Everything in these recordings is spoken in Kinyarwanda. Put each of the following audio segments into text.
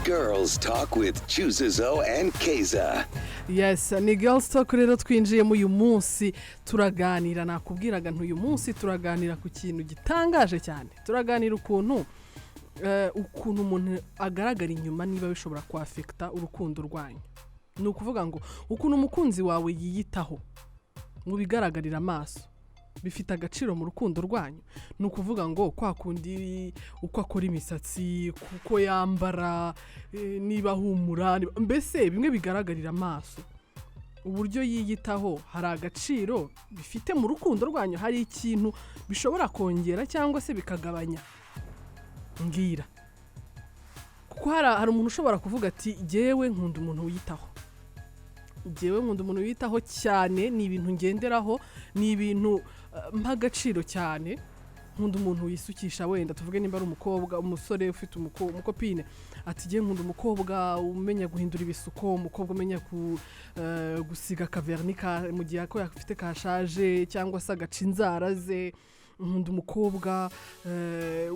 Girls Talk with Chuzizo and Keza. Yes, ni Girls Talk rero twinjiyemo uyu munsi turaganira nakubwiraga ntuyu munsi turaganira ku kintu gitangaje cyane. Turaganira ukuntu umuntu agaragara inyuma niba bishobora kwafekta urukundo rwanyu. Ni ukuvuga ngo ukuntu umukunzi wawe yiyitaho mu bigaragarira amaso bifite agaciro mu rukundo rwanyu. Ni ukuvuga ngo kwa kundi uko akora imisatsi, kuko yambara, niba humura, mbese bimwe bigaragarira amaso, uburyo yiyitaho hari agaciro bifite mu rukundo rwanyu. Hari ikintu bishobora kongera cyangwa se bikagabanya. Ngira kuko hari umuntu ushobora kuvuga ati jewe nkunda umuntu wiyitaho, jewe nkunda umuntu wiyitaho cyane, ni ibintu ngenderaho, ni ibintu mpagaciro cyane. Nkunda umuntu wisukisha, wenda tuvuge nimba ari umukobwa, umusore ufite umukopine, ati je nkunda umukobwa umenya guhindura ibisuko, umukobwa umenya gusiga kavernika mu gihe ko yafite kashaje cyangwa se agaca inzara ze. Nkunda umukobwa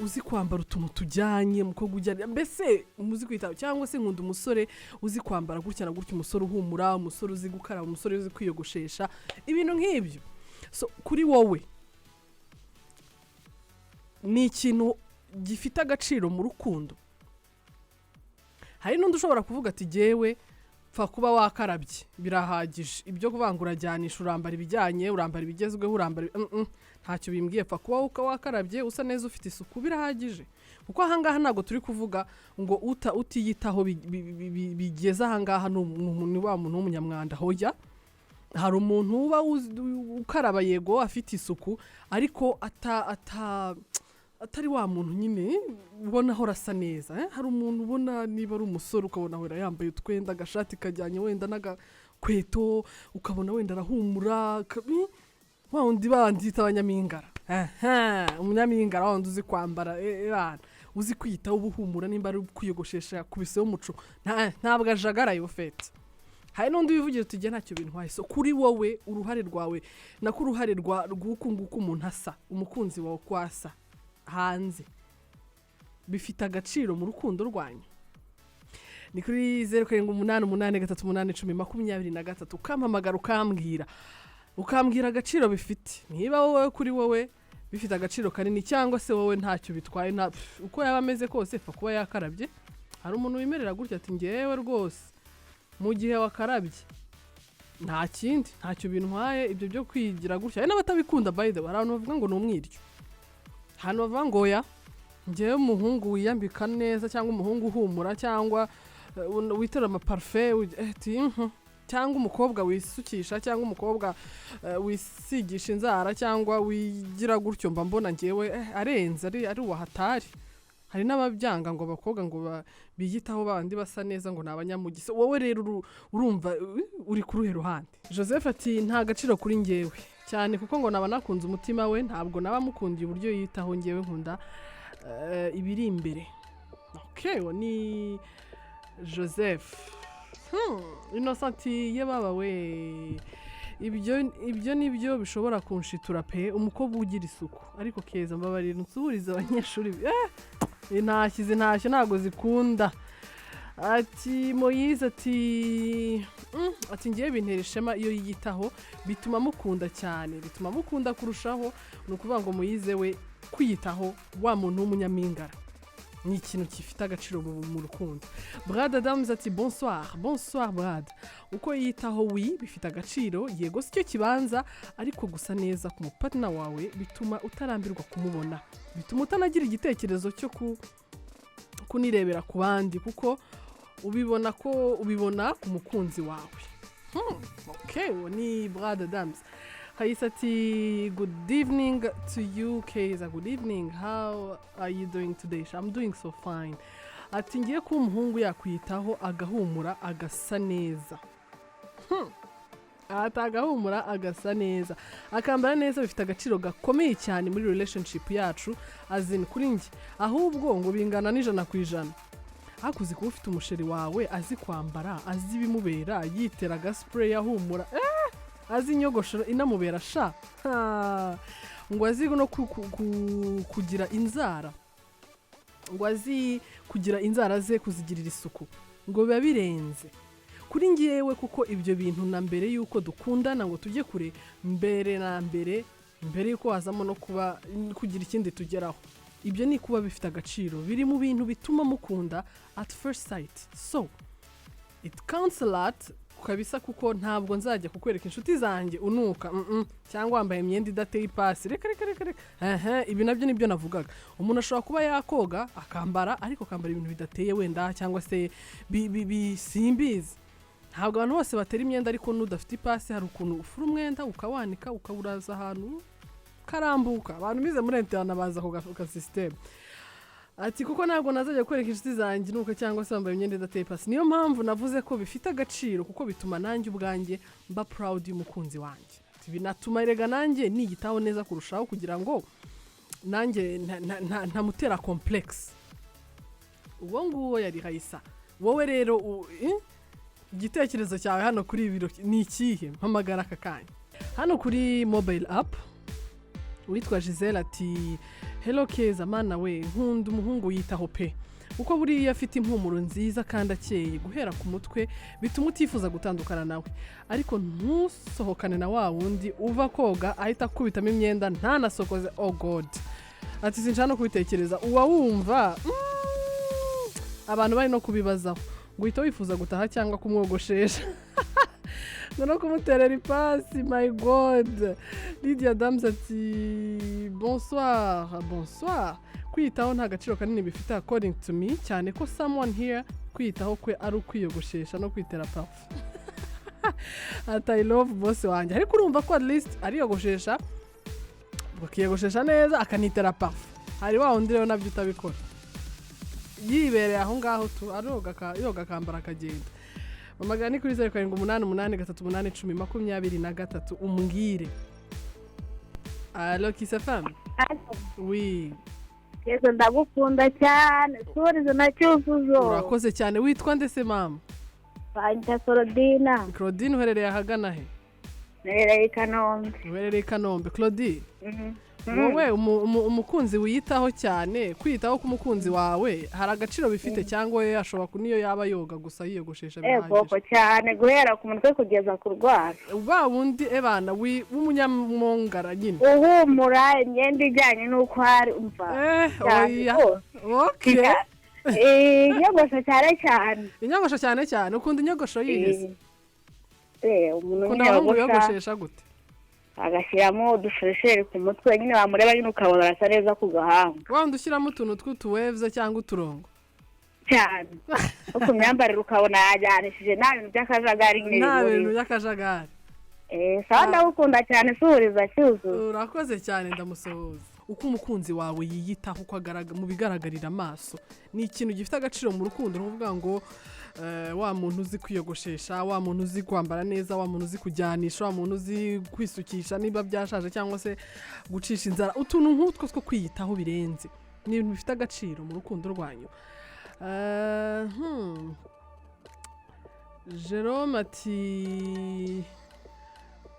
uzi kwambara utuntu tujyanye, umukobwa ujyanye, mbese umuzi kwitaho. Cyangwa se nkunda umusore uzi kwambara gutya na gutya, umusore uhumura, umusore uzi gukaraba, umusore uzi kwiyogoshesha, ibintu nk'ibyo. So kuri wowe ni ikintu gifite agaciro mu rukundo. Hari n'undi ushobora kuvuga ati jewe pfa kuba wakarabye birahagije, ibyo kuvangura jyanisha, urambara ibijyanye, urambara ibigezweho, urambara ntacyo bimbwiye, pfa kuba wakarabye usa neza ufite isuku birahagije. Kuko ahangaha ntago turi kuvuga ngo utiyitaho bigeze ahangaha ni wa muntu w'umunyamwanda. Hoya, hari umuntu uba ukaraba yego afite isuku, ariko atari wa muntu nyine ubona aho rasa neza. Hari umuntu ubona niba ari umusore ukabona wera yambaye utwenda, agashati kajyanye wenda n'agakweto, ukabona wenda arahumura, wa undi bandita abanyamingara. Umunyamingara wa undi uzi kwambara, uzi kwita ubuhumura, nimba ari kwiyogoshesha kubiseho umuco, ntabwo ajagaraye ufete. Hari n'undi wivugira uti ntacyo bintu wahe. So kuri wowe uruhare rwawe nako uruhare rw'uko nguko umuntu asa, umukunzi wawe kwasa hanze bifite agaciro mu rukundo rwanyu. Ni kuri 0788381023 ukampamagara ukambwira agaciro bifite. Niba wowe kuri wowe bifite agaciro kanini, cyangwa se wowe ntacyo bitwaye, uko yaba ameze kose pfa kuba yakarabye. Hari umuntu wimerera gutya ati ngewe rwose mu gihe wakarabye nta kindi, ntacyo bintwaye ibyo byo kwigira gutya. Hari n'abatabikunda by the way, abantu bavuga ngo ni umwiryo. Hano bavuga ngo ya ngewe umuhungu wiyambika neza, cyangwa umuhungu uhumura, cyangwa witera amaparfait, cyangwa umukobwa wisukisha, cyangwa umukobwa wisigisha inzara, cyangwa wigira gutyo, mba mbona ngewe arenze ari uwahatari. Hari n'ababyanga ngo abakobwa ngo biyitaho bandi basa neza ngo nabanyamugise. Wowe rero urumva uri ku ruhe ruhande? Joseph ati nta gaciro kuri ngewe cyane, kuko ngo naba nakunze umutima we, ntabwo naba mukundiye uburyo yitaho. Ngewe nkunda ibiri imbere. Okay, ni Joseph. Innocent ye baba we, ibyo nibyo bishobora kunshitura pe. Umukobwa ugira isuku, ariko Keza mbabarira nsuburiza abanyeshuri ntashyize ntashyo ntago zikunda. Ati Moyize ati ngiye bintera ishema iyo yiyitaho, bituma mukunda cyane, bituma mukunda kurushaho. Ni ukuvuga ngo Moyize we kwiyitaho, wa muntu w'umunyamingara, ni ikintu gifite agaciro mu rukundo. Brad Adams ati bonsoir Brad, uko yiyitaho bifite agaciro, yego sicyo kibanza, ariko gusa neza ku mupatna wawe bituma utarambirwa kumubona, bituma utanagira igitekerezo cyo kunirebera ku bandi, kuko ubibona ku mukunzi wawe. Okay, ni Brad Adams. Hayisa ati good evening to you Keza. Good evening, how are you doing today? I'm doing so fine. Ati ngiye ko umuhungu yakwitaho agahumura agasa neza. Atagahumura agasa neza, akambara neza, bifite agaciro gakomeye cyane muri relationship yacu, azin kuri nge. Ahubwo ngo bingana n'100%. Akuzi kuba ufite umusheri wawe azi kwambara, azi bimubera, yitera agaspray ahumura, azi inyogoshoro inamubera sha, ngo azi no kugira inzara, ngo azi kugira inzara ze kuzigirira isuku ngo biba birenze kuri ngewe kuko ibyo bintu na mbere yuko dukundana ngo tujye kure mbere yuko hazamo no kugira ikindi tugeraho ibyo ni kuba bifite agaciro biri mu bintu bituma mukunda at first sight so it counts a lot kabisa kuko ntabwo nzajya kukwereka inshuti zanjye unuka cyangwa wambaye imyenda idateye ipasi reka ibi nabyo nibyo navugaga umuntu ashobora kuba yakoga akambara ariko akambara ibintu bidateye wenda cyangwa se simbizi ntabwo abantu bose batera imyenda ariko n'udafite ipasi hari ukuntu ufura umwenda ukawanika ukawuraza ahantu karambuka abantu bize muri internet baza ku system ati kuko ntabwo nazajya kwereka inshuti zanjye nuko cyangwa se bambaye imyenda idateye ipasi niyo mpamvu navuze ko bifite agaciro kuko bituma nanjye ubwanjye mba proud y'umukunzi wanjye binatuma erega nanjye nigitaho neza kurushaho kugira ngo nanjye ntamutera complex uwo nguwo yari Raisa wowe rero igitekerezo cyawe hano kuri ibiro ni ikihe mpamagara aka kanya hano kuri mobile app witwa Giselle ati hello Keza mana we nkunda umuhungu yitaho pe uko buriya afite impumuro nziza kandi akeye guhera ku mutwe bituma utifuza gutandukana nawe ariko ntusohokane na wa wundi uva koga ahita akubitamo imyenda ntanasokoze oh god ati sinshaka no kubitekereza uwa wumva abantu bari no kubibazaho ngo uhita wifuza gutaha cyangwa kumwogoshesha no kumuterera ipasi my god Lydia Dams ati bonsoir kwitaho nta gaciro kanini bifite according to me cyane ko someone here kwitaho kwe ari ukwiyogoshesha no kwitera parfum ati I love boss wanjye ariko urumva ko at least ariyogoshesha bakiyogoshesha neza akanitera parfum hari wa undi rero nabyo utabikora yibereye aho ngaho tu aroga yoga kambara akagenda Mamagani kuri 0788381023 umbwire. Allo Kiss FM? Oui. Yeso ndagukunda cyane. Surizo na cyuzuzo. Urakoze cyane. Witwa ndese mama? Banja Claudine. Claudine uherereye ahagana he? Uherereye Kanombe. Uherereye Kanombe. Claudine. Wowe umukunzi wiyitaho cyane kwitaho ku mukunzi wawe hari agaciro bifite cyangwa yashobora kuniyo yaba yoga gusa yiyogoshesha bihagije koko cyane guhera ku mutwe kugeza ku rwara uba wundi ebana w'umunyamongara nyine uhumura imyenda ijyanye n'uko hari umva oya okay inyogosho cyane ukunda inyogosho yihese umuntu yogoshesha gute agashyiramo udushesheri ku mutwe nyine wamureba nyine ukabona arasa neza ku gahanga wandi ushyiramo utuntu tw'utuwevze cyangwa uturongo cyane uko myambarire ukabona yajyanishije nta bintu by'akajagari sawa ndagukunda cyane suhuriza cyuzuzo urakoze cyane ndamusohoza uko umukunzi wawe yiyitaho uko mu bigaragarira amaso ni ikintu gifite agaciro mu rukundo ruvuga ngo wa muntu uzi kwiyogoshesha wa muntu uzi kwambara neza wa muntu uzi kujyanisha wa muntu uzi kwisukisha niba byashaje cyangwa se gucisha inzara utuntu nk'utwo two kwiyitaho birenze ni ibintu bifite agaciro mu rukundo rwanyu Jerome ati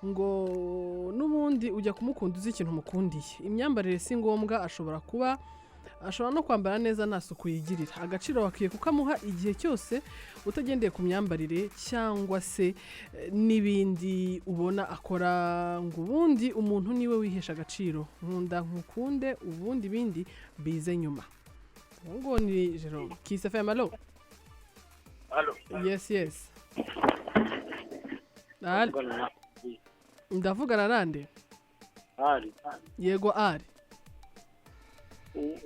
ngo n'ubundi ujya kumukunda uzi ikintu umukundiye imyambarire si ngombwa ashobora no kwambara neza nta suku yigirira agaciro wakwiye kukamuha igihe cyose utagendeye ku myambarire cyangwa se n'ibindi ubona akora ngo ubundi umuntu niwe wihesha agaciro nkunda nkukunde ubundi bindi bize nyuma ngo ni Jerome Kiss FM allo yes ndavugana nande ari yego ari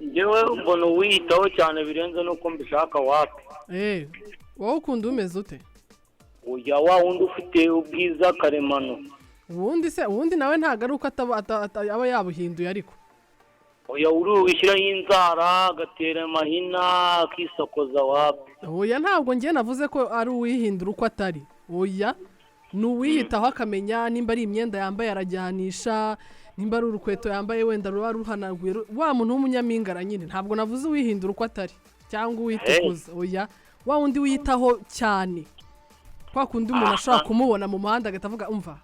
njyewe mbona wiyitaho cyane birenze nuko mbishaka wapi wowe ukunda umeze ute ujya wa wundi ufite ubwiza karemano ubundi nawe ntago ari uko aba yabuhinduye ariko oya wishyiraho inzara agatera amahina akisokoza wapi oya ntabwo ngiye navuze ko ari uwihindura uko atari oya n'uwiyitaho akamenya nimba ari imyenda yambaye arajyanisha nimba ari urukweto yambaye wenda ruba ruhanaguye wa muntu w'umunyamingara nyine ntabwo navuze uwihindura uko atari cyangwa uwitukuza oya wa wundi wiyitaho cyane kwa kundi umuntu ashobora kumubona mu muhanda agatavuga umva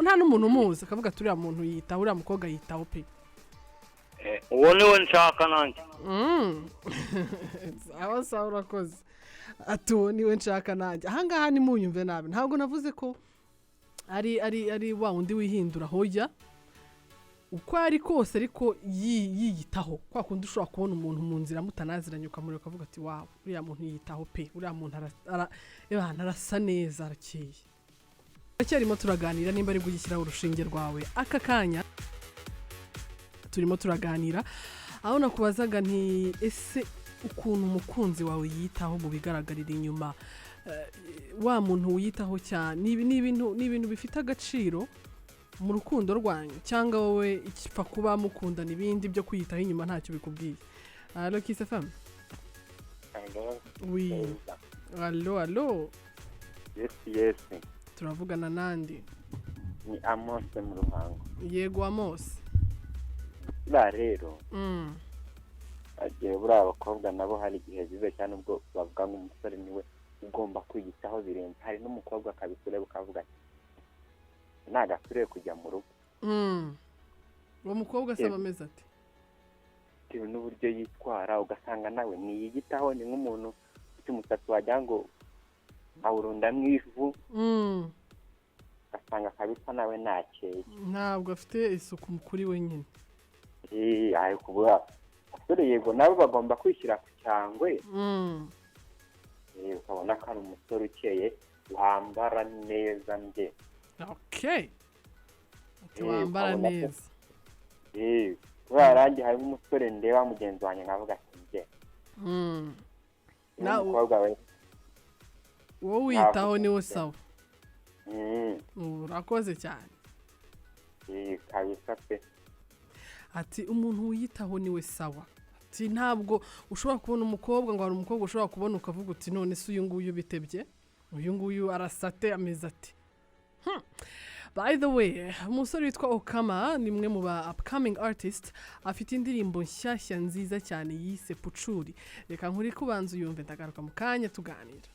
nta n'umuntu umuzi akavuga turiya muntu yitaho uriya mukobwa yitaho pe uwo niwe nshaka nanjye. sawa urakoze ati uwo niwe nshaka nanjye ahangaha nimunyumve nabi ntabwo navuze ko ari wa undi wihindura hoya uko ari kose ariko yiyitaho kwa kundi ushobora kubona umuntu mu nzira mutanaziranye ukamureka ukavuga ati wawe uriya muntu yiyitaho pe uriya muntu arasa neza arakeye cyarimo turaganira nimba ari gushyiraho urushinge rwawe aka kanya turimo turaganira aho nakubazaga nti ese ukuntu umukunzi wawe yitaho mu bigaragarira inyuma wa muntu wiyitaho cyane ni ibintu bifite agaciro mu rukundo rwanyu cyangwa wowe ikipfa kuba mukundana ibindi byo kwiyitaho inyuma ntacyo bikubwiye. Allo Kiss FM. Oui. Allo. Yes. Turavugana nandi. Ni Amos mu Ruhango. Yego Amos. Rero. Agiye buriya abakobwa nabo hari igihe bize cyane ubwo bavuga ngo umusore niwe ugomba kwiyitaho birenze hari n'umukobwa akabisura bukavuga nagakwiye kujya mu rugo. Uwo mukobwa asaba ameze ati bitewe n'uburyo yitwara ugasanga nawe niyigitaho ni nk'umuntu ufite umusatsi wagira ngo awurunda mu ivu ugasanga kabisa nawe ntakeye ntabwo afite isuku kuri we nyine. Ayo kuvuga abasore yego nabo bagomba kwishyira ku cyangwe ukabona ko ari umusore ukeye wambara neza nde. Okay. Wambara neza. Warangiye harimo umusore ndeba mugenzi wanjye nkavuga ati nge. Na umukobwa we. Wowe witaho niwe sawa. Urakoze cyane. Kabisa pe. Ati umuntu wiyitaho niwe sawa. Ati ntabwo ushobora kubona umukobwa ngo hari umukobwa ushobora kubona ukavuga uti none se uyu nguyu bitebye. Uyu nguyu arasate ameze ati. By the way, umusore witwa Okama ni mwe mu ba upcoming artist afite indirimbo nshyashya nziza cyane yise Pucuri. Reka nkuri kubanza uyumve ndagaruka mu kanya tuganira.